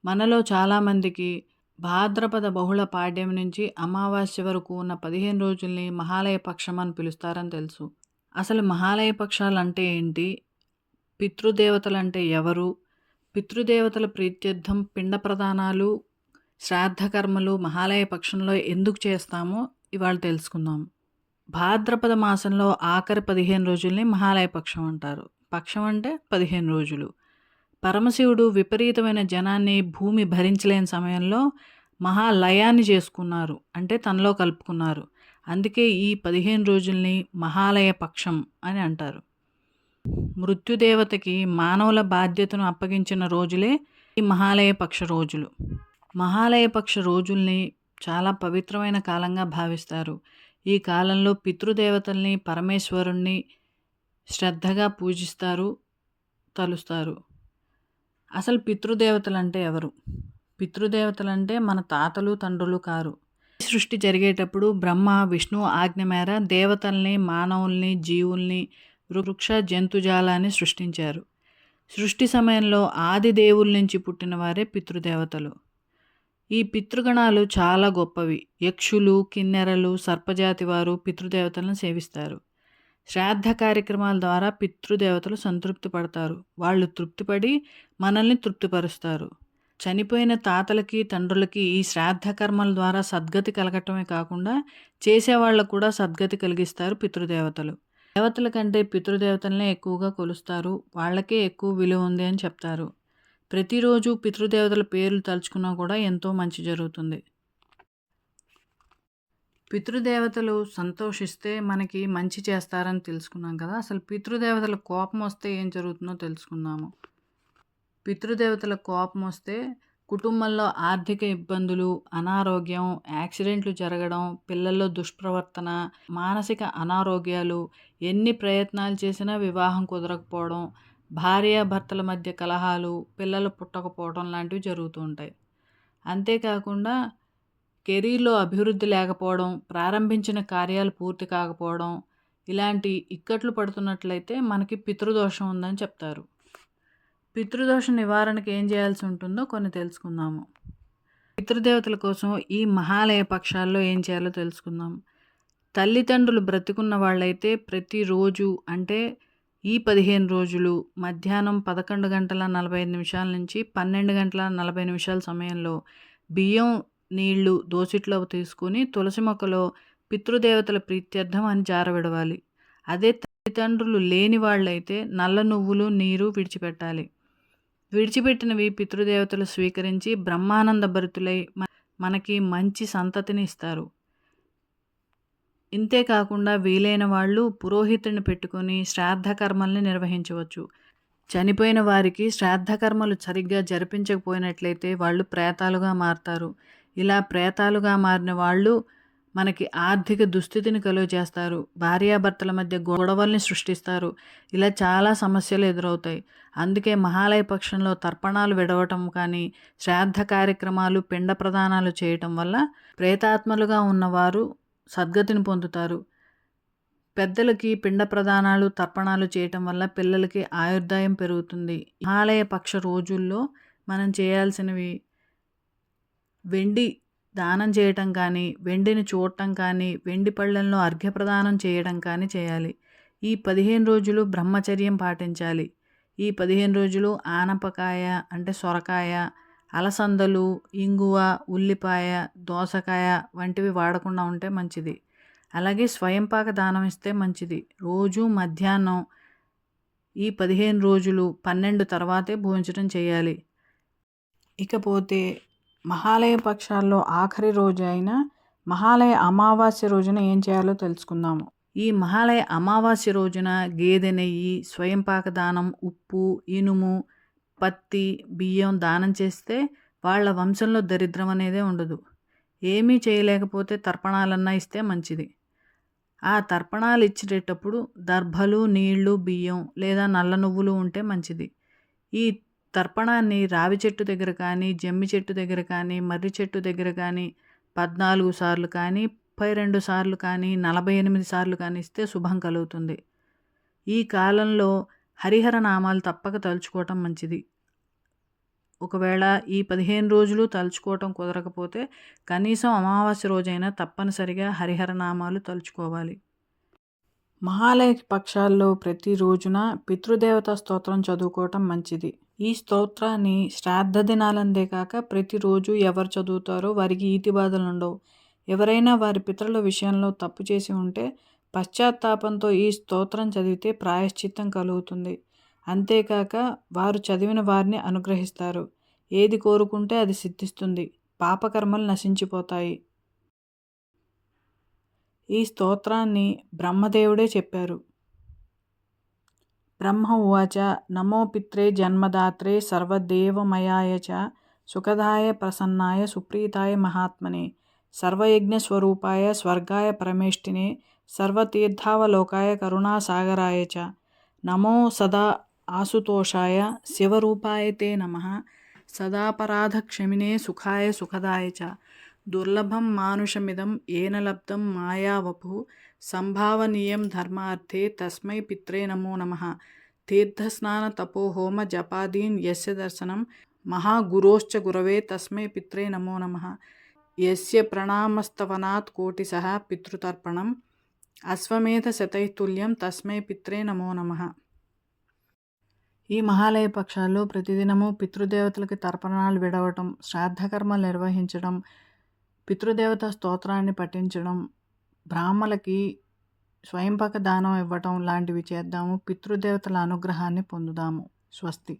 మనలో చాలామందికి భాద్రపద బహుళ పాడ్యం నుంచి అమావాస్య వరకు ఉన్న 15 రోజుల్ని మహాలయ పక్షం అని పిలుస్తారని తెలుసు. అసలు మహాలయ పక్షాలంటే ఏంటి? పితృదేవతలంటే ఎవరు? పితృదేవతల ప్రీత్యర్థం పిండ ప్రదానాలు, శ్రాద్ధ కర్మలు మహాలయ పక్షంలో ఎందుకు చేస్తామో ఇవాళ తెలుసుకుందాం. భాద్రపద మాసంలో ఆఖరి 15 రోజుల్ని మహాలయ పక్షం అంటారు. పక్షం అంటే 15 రోజులు. పరమశివుడు విపరీతమైన జనాన్ని భూమి భరించలేని సమయంలో మహాలయాన్ని చేసుకున్నారు. అంటే తనలో కలుపుకున్నారు. అందుకే ఈ 15 రోజుల్ని మహాలయ పక్షం అని అంటారు. మృత్యుదేవతకి మానవుల బాధ్యతను అప్పగించిన రోజులే ఈ మహాలయ పక్ష రోజులు. మహాలయ పక్ష రోజుల్ని చాలా పవిత్రమైన కాలంగా భావిస్తారు. ఈ కాలంలో పితృదేవతల్ని, పరమేశ్వరుణ్ణి శ్రద్ధగా పూజిస్తారు, తలుస్తారు. అసలు పితృదేవతలంటే ఎవరు? పితృదేవతలంటే మన తాతలు, తండ్రులు కారు. సృష్టి జరిగేటప్పుడు బ్రహ్మ, విష్ణువు ఆజ్ఞ మేర దేవతల్ని, మానవుల్ని, జీవుల్ని, వృక్ష జంతుజాలాన్ని సృష్టించారు. సృష్టి సమయంలో ఆది దేవుల నుంచి పుట్టిన వారే పితృదేవతలు. ఈ పితృగణాలు చాలా గొప్పవి. యక్షులు, కిన్నెరలు, సర్పజాతి వారు పితృదేవతలను సేవిస్తారు. శ్రాద్ధ కార్యక్రమాల ద్వారా పితృదేవతలు సంతృప్తి పడతారు. వాళ్ళు తృప్తిపడి మనల్ని తృప్తిపరుస్తారు. చనిపోయిన తాతలకి, తండ్రులకి ఈ శ్రాద్ధ కర్మల ద్వారా సద్గతి కలగటమే కాకుండా చేసేవాళ్ళకు కూడా సద్గతి కలిగిస్తారు పితృదేవతలు. దేవతల కంటే పితృదేవతలనే ఎక్కువగా కొలుస్తారు. వాళ్ళకే ఎక్కువ విలువ ఉంది అని చెప్తారు. ప్రతిరోజు పితృదేవతల పేర్లు తలుచుకున్నా కూడా ఎంతో మంచి జరుగుతుంది. పితృదేవతలు సంతోషిస్తే మనకి మంచి చేస్తారని తెలుసుకున్నాం కదా. అసలు పితృదేవతల కోపం వస్తే ఏం జరుగుతుందో తెలుసుకుందాము. పితృదేవతల కోపం వస్తే కుటుంబంలో ఆర్థిక ఇబ్బందులు, అనారోగ్యం, యాక్సిడెంట్లు జరగడం, పిల్లల్లో దుష్ప్రవర్తన, మానసిక అనారోగ్యాలు, ఎన్ని ప్రయత్నాలు చేసినా వివాహం కుదరకపోవడం, భార్యాభర్తల మధ్య కలహాలు, పిల్లలు పుట్టకపోవడం లాంటివి జరుగుతూ ఉంటాయి. అంతేకాకుండా కెరీర్లో అభివృద్ధి లేకపోవడం, ప్రారంభించిన కార్యాలు పూర్తి కాకపోవడం, ఇలాంటి ఇక్కట్లు పడుతున్నట్లయితే మనకి పితృదోషం ఉందని చెప్తారు. పితృదోష నివారణకు ఏం చేయాల్సి ఉంటుందో కొన్ని తెలుసుకుందాము. పితృదేవతల కోసం ఈ మహాలయ పక్షాల్లో ఏం చేయాలో తెలుసుకుందాం. తల్లిదండ్రులు బ్రతికున్న వాళ్ళైతే ప్రతిరోజు అంటే ఈ 15 రోజులు మధ్యాహ్నం 11 గంటల 45 నిమిషాల నుంచి 12 గంటల 40 నిమిషాల సమయంలో బియ్యం, నీళ్లు దోసిట్లో తీసుకుని తులసి మొక్కలో పితృదేవతల ప్రీత్యర్థం అని జారవిడవాలి. అదే తల్లిదండ్రులు లేని వాళ్ళైతే నల్ల నువ్వులు, నీరు విడిచిపెట్టాలి. విడిచిపెట్టినవి పితృదేవతలు స్వీకరించి బ్రహ్మానంద భరితులై మనకి మంచి సంతతిని ఇస్తారు. ఇంతేకాకుండా వీలైన వాళ్ళు పురోహితుడిని పెట్టుకొని శ్రాద్ధ కర్మల్ని నిర్వహించవచ్చు. చనిపోయిన వారికి శ్రాద్ధ కర్మలు సరిగ్గా జరిపించకపోయినట్లయితే వాళ్ళు ప్రేతాలుగా మారతారు. ఇలా ప్రేతాలుగా మారిన వాళ్ళు మనకి ఆర్థిక దుస్థితిని కలుగజేస్తారు. భార్యాభర్తల మధ్య గొడవల్ని సృష్టిస్తారు. ఇలా చాలా సమస్యలు ఎదురవుతాయి. అందుకే మహాలయ పక్షంలో తర్పణాలు విడవటం కానీ, శ్రాద్ధ కార్యక్రమాలు, పిండ ప్రదానాలు చేయటం వల్ల ప్రేతాత్మలుగా ఉన్నవారు సద్గతిని పొందుతారు. పెద్దలకి పిండ ప్రదానాలు, తర్పణాలు చేయటం వల్ల పిల్లలకి ఆయుర్దాయం పెరుగుతుంది. మహాలయ పక్ష రోజుల్లో మనం చేయాల్సినవి వెండి దానం చేయటం కానీ, వెండిని చూడటం కానీ, వెండి పళ్ళెంలో అర్ఘ్యప్రదానం చేయడం కానీ చేయాలి. ఈ 15 రోజులు బ్రహ్మచర్యం పాటించాలి. ఈ 15 రోజులు ఆనపకాయ అంటే సొరకాయ, అలసందలు, ఇంగువ, ఉల్లిపాయ, దోసకాయ వంటివి వాడకుండా ఉంటే మంచిది. అలాగే స్వయంపాక దానం ఇస్తే మంచిది. రోజు మధ్యాహ్నం ఈ 15 రోజులు 12 తర్వాతే భోజనం చేయాలి. ఇకపోతే మహాలయ పక్షాల్లో ఆఖరి రోజు అయిన మహాలయ అమావాస్య రోజున ఏం చేయాలో తెలుసుకుందాము. ఈ మహాలయ అమావాస్య రోజున గేదె నెయ్యి, స్వయంపాక దానం, ఉప్పు, ఇనుము, పత్తి, బియ్యం దానం చేస్తే వాళ్ళ వంశంలో దరిద్రం అనేదే ఉండదు. ఏమీ చేయలేకపోతే తర్పణాలన్నా ఇస్తే మంచిది. ఆ తర్పణాలు ఇచ్చేటప్పుడు దర్భలు, నీళ్లు, బియ్యం లేదా నల్ల నువ్వులు ఉంటే మంచిది. ఈ తర్పణాన్ని రావి చెట్టు దగ్గర కానీ, జమ్మి చెట్టు దగ్గర కానీ, మర్రి చెట్టు దగ్గర కానీ 14 సార్లు కానీ, 32 సార్లు కానీ, 48 సార్లు కానీ ఇస్తే శుభం కలుగుతుంది. ఈ కాలంలో హరిహర నామాలు తప్పక తలుచుకోవటం మంచిది. ఒకవేళ ఈ 15 రోజులు తలుచుకోవటం కుదరకపోతే కనీసం అమావాస్య రోజైనా తప్పనిసరిగా హరిహర నామాలు తలుచుకోవాలి. మహాలయ పక్షాల్లో ప్రతి రోజున పితృదేవతా స్తోత్రం చదువుకోవటం మంచిది. ఈ స్తోత్రాన్ని శ్రాద్ధ దినాలందే కాక ప్రతిరోజు ఎవరు చదువుతారో వారికి ఈతి బాధలు ఉండవు. ఎవరైనా వారి పితరుల విషయంలో తప్పు చేసి ఉంటే పశ్చాత్తాపంతో ఈ స్తోత్రం చదివితే ప్రాయశ్చిత్తం కలుగుతుంది. అంతేకాక వారు చదివిన వారిని అనుగ్రహిస్తారు. ఏది కోరుకుంటే అది సిద్ధిస్తుంది. పాపకర్మలు నశించిపోతాయి. ఈ స్తోత్రాన్ని బ్రహ్మదేవుడే చెప్పారు. బ్రహ్మ ఉవాచ నమో పిత్రే జన్మదాత్రే సర్వదేవమయాయ చ సుఖదాయ ప్రసన్నాయ సుప్రీతాయ మహాత్మనే సర్వయజ్ఞస్వరూపాయ స్వర్గాయ పరమేష్ఠినే సర్వతీర్థావలోకాయ కరుణాసాగరాయ చ నమో సదా ఆసుతోషాయ శివరూపాయ తే నమః సదాపరాధక్షమినే సుఖాయ సుఖదాయ చ దుర్లభం మానుషమిదం ఏన లబ్ధం మాయావపు సంభావనీయం ధర్మార్థే తస్మై పిత్రే నమో నమః తీర్థస్నాన తపోహోమ జపాదీన్ యస్య దర్శనం మహాగురోశ్చ గురవే తస్మై పిత్రే నమో నమః యస్య ప్రణామస్తవనాత్ కోటిసః పితృతర్పణం అశ్వమేధ శతైతుల్యం తస్మై పిత్రే నమో నమః. ఈ మహాలయ పక్షాల్లో ప్రతిదినము పితృదేవతలకి తర్పణాలు విడవటం, శ్రాద్ధకర్మలు నిర్వహించడం, పితృదేవత స్తోత్రాన్ని పఠించడం, బ్రాహ్మలకి స్వయంపాక దానం ఇవ్వటం లాంటివి చేద్దాము. పితృదేవతల అనుగ్రహాన్ని పొందుదాము. స్వస్తి.